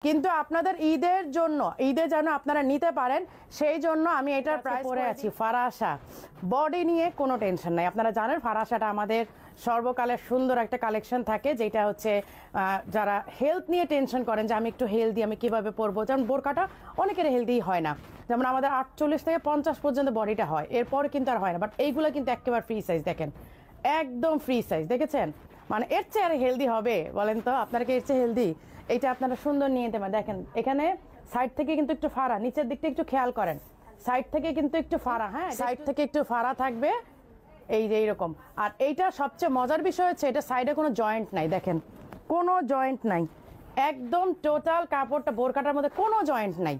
কিন্তু আপনাদের ঈদের জন্য ঈদে যেন আপনারা নিতে পারেন সেই জন্য আমি এটার প্রাইস পরে আছি ফারাশা। বডি নিয়ে কোনো টেনশন নাই। আপনারা জানেন ফারাশাটা আমাদের সর্বকালের সুন্দর একটা কালেকশন থাকে, যেটা হচ্ছে যারা হেলথ নিয়ে টেনশন করেন যে আমি একটু হেলদি, আমি কিভাবে পরবো। যেমন বোরকাটা অনেকের হেলদি হয় না, যেমন আমাদের 48 থেকে 50 পর্যন্ত বডিটা হয়, এরপরে কিন্তু আর হয় না। বাট এইগুলো কিন্তু একেবারে ফ্রি সাইজ, দেখেন একদম ফ্রি সাইজ, দেখেছেন? মানে এর চেয়ে আর হেলদি হবে বলেন তো? আপনারা কি এর চেয়ে হেলদি? এইটা আপনারা সুন্দর নিয়ে নিতে পারেন। দেখেন এখানে সাইড থেকে কিন্তু একটু ফাড়া, নিচের দিকটা একটু খেয়াল করেন, সাইড থেকে কিন্তু একটু ফাড়া, হ্যাঁ সাইড থেকে একটু ফাড়া থাকবে, এই যে এইরকম। আর এইটা সবচেয়ে মজার বিষয় হচ্ছে এটা সাইডে কোনো জয়েন্ট নাই, দেখেন কোনো জয়েন্ট নাই, একদম টোটাল কাপড়টা বোরকাটার মধ্যে কোনো জয়েন্ট নাই,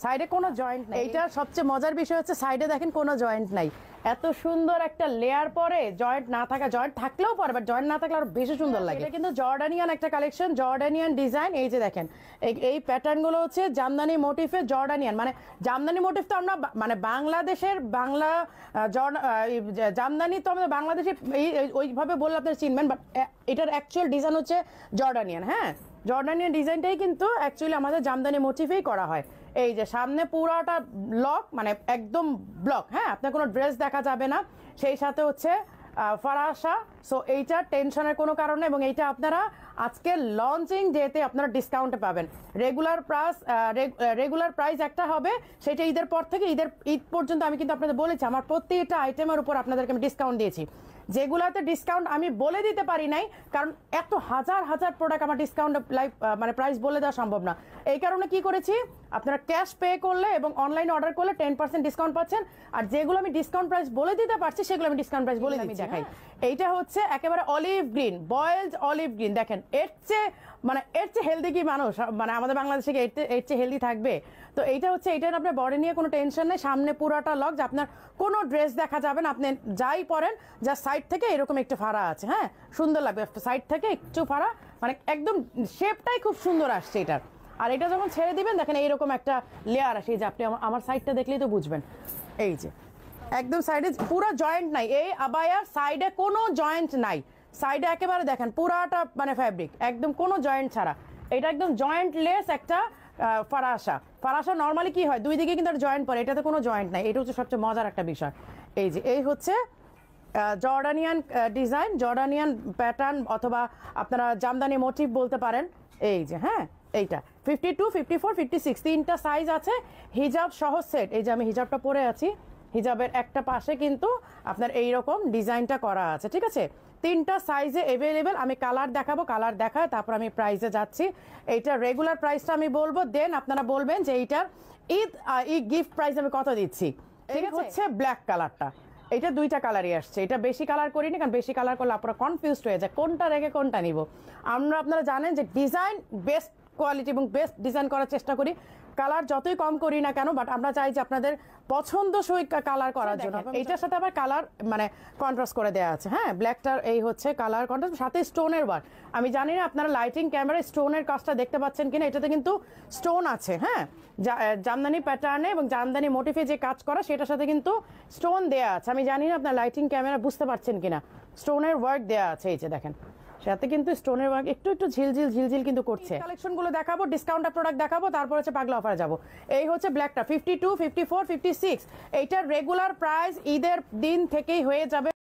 সাইডে কোনো জয়েন্ট নাই। এইটা সবচেয়ে মজার বিষয় হচ্ছে সাইডে দেখেন কোনো জয়েন্ট নাই। এত সুন্দর একটা লেয়ার পরে জয়েন্ট না থাকা, জয়েন্ট থাকলেও পরে বাট জয়েন্ট না থাকলে আরো বেশি সুন্দর লাগে। এটা কিন্তু জর্ডানিয়ান একটা কালেকশন, জর্ডানিয়ান ডিজাইন। এই যে দেখেন এই প্যাটার্ন গুলো হচ্ছে জামদানি মোটিফে জর্ডানিয়ান, মানে জামদানি মোটিফ তো আমরা মানে বাংলাদেশের বাংলা জামদানি তো আমাদের বাংলাদেশে ওইভাবে বললে আপনারা চিনবেন, বাট এটার অ্যাকচুয়াল ডিজাইন হচ্ছে জর্ডানিয়ান। হ্যাঁ, জর্ডানিয়ান ডিজাইনটাই কিন্তু অ্যাকচুয়ালি আমাদের জামদানি মোটিফেই করা হয়। এই যে সামনে পুরাটা ব্লক, মানে একদম ব্লক, হ্যাঁ আপনার কোনো ড্রেস দেখা যাবে না, সেই সাথে হচ্ছে ফারাশা। সো এইটার টেনশনের কোনো কারণে, এবং এইটা আপনারা আজকে লঞ্চিং ডেতে আপনারা ডিসকাউন্টে পাবেন। রেগুলার প্রাইস একটা হবে, সেটা ঈদের পর থেকে ঈদ পর্যন্ত আমি কিন্তু আপনাদের বলেছি আমার প্রত্যেকটা আইটেমের উপর আপনাদেরকে আমি ডিসকাউন্ট দিয়েছি। যেগুলোতে ডিসকাউন্ট আমি বলে দিতে পারি নাই, কারণ এত হাজার হাজার প্রোডাক্ট আমার ডিসকাউন্ট মানে প্রাইস বলে দেওয়া সম্ভব না। এই কারণে কি করেছি, আপনারা ক্যাশ পে করলে এবং অনলাইনে অর্ডার করলে 10% ডিসকাউন্ট পাচ্ছেন। আর যেগুলো আমি ডিসকাউন্ট প্রাইস বলে দিতে পারছি সেগুলো আমি ডিসকাউন্ট প্রাইস বলে দিচ্ছি। দেখাই, এইটা হচ্ছে একেবারে olive green, boiled olive green. দেখেন এর চেয়ে হেলদি কি মানুষ মানে আমাদের বাংলাদেশে এর চেয়ে হেলদি থাকবে? তো এইটা হচ্ছে, এইটার আপনার বডি নিয়ে কোনো টেনশন নেই, সামনে পুরাটা লক, যে আপনার কোনো ড্রেস দেখা যাবে না, আপনি যাই পরেন যা সাইড থেকে এরকম একটু ফাড়া আছে, হ্যাঁ সুন্দর লাগবে সাইড থেকে একটু ফাড়া, মানে একদম শেপটাই খুব সুন্দর আসছে এটার। আর এটা যখন ছেড়ে দিবেন দেখেন এইরকম একটা লেয়ার আসে, যে আপনি আমার সাইডটা দেখলেই তো বুঝবেন। এই যে একদম সাইডে পুরো জয়েন্ট নাই, এই আবায়ার সাইডে কোনো জয়েন্ট নাই, সাইডে একেবারে দেখেন পুরাটা মানে ফ্যাব্রিক একদম কোনো জয়েন্ট ছাড়া। এটা একদম জয়েন্টলেস একটা ফারাশা নর্মালি কি হয় দুই দিকে কিন্তু জয়েন্ট পড়ে, এটাতে কোনো জয়েন্ট নাই। এটা হচ্ছে সবচেয়ে মজার একটা বিষয়। এই যে এই হচ্ছে জর্ডানিয়ান ডিজাইন, জর্ডানিয়ান প্যাটার্ন, অথবা আপনারা জামদানি মোটিভ বলতে পারেন। এই যে হ্যাঁ, এইটা 52, 54, 56 তিনটা সাইজ আছে, হিজাব সহ সেট। এই যে আমি হিজাবটা পরে আছি, হিজাবের একটা পাশে কিন্তু আপনার এইরকম ডিজাইনটা করা আছে, ঠিক আছে? তিনটা সাইজে অ্যাভেলেবেল। আমি কালার দেখাবো, কালার দেখায় তারপর আমি প্রাইসে যাচ্ছি। এইটার রেগুলার প্রাইসটা আমি বলবো, দেন আপনারা বলবেন যে এইটার ঈদ গিফট প্রাইস আমি কত দিচ্ছি। ঠিক হচ্ছে ব্ল্যাক কালারটা, এটা দুইটা কালারই আসছে, এটা বেশি কালার করিনি, কারণ বেশি কালার করলে আপনারা কনফিউজড হয়ে যায় কোনটা রেখে কোনটা নিব। আপনারা জানেন যে ডিজাইন বেস্ট কোয়ালিটি এবং বেস্ট ডিজাইন করার চেষ্টা করি, কালার যতই কম করি না কেন, বাট আমরা চাই যে আপনাদের পছন্দসই কালার করার জন্য। এইটার সাথে আবার কালার মানে কন্ট্রাস্ট করে দেওয়া আছে, হ্যাঁ ব্ল্যাকটার এই হচ্ছে কালার কন্ট্রাস্ট, সাথে স্টোনের ওয়ার্ক। আমি জানি না আপনারা লাইটিং ক্যামেরায় স্টোনের কাজটা দেখতে পাচ্ছেন কিনা, এটাতে কিন্তু স্টোন আছে, হ্যাঁ জামদানি প্যাটার্নে এবং জামদানি মোটিফে যে কাজ করা সেটার সাথে কিন্তু স্টোন দেওয়া আছে। আমি জানি না আপনার লাইটিং ক্যামেরা বুঝতে পারছেন কিনা, স্টোনের ওয়ার্ক দেওয়া আছে, এই যে দেখেন সাথে কিন্তু স্টোনের ওয়ার্ক একটু ঝিলঝিল কিন্তু করছে। কালেকশন গুলো দেখাবো, ডিসকাউন্টের প্রোডাক্ট দেখাবো, তারপর হচ্ছে পাগলা অফারে যাবো। এই হচ্ছে ব্ল্যাকটা 52, 54, 56, এইটার রেগুলার প্রাইস ঈদের দিন থেকেই হয়ে যাবে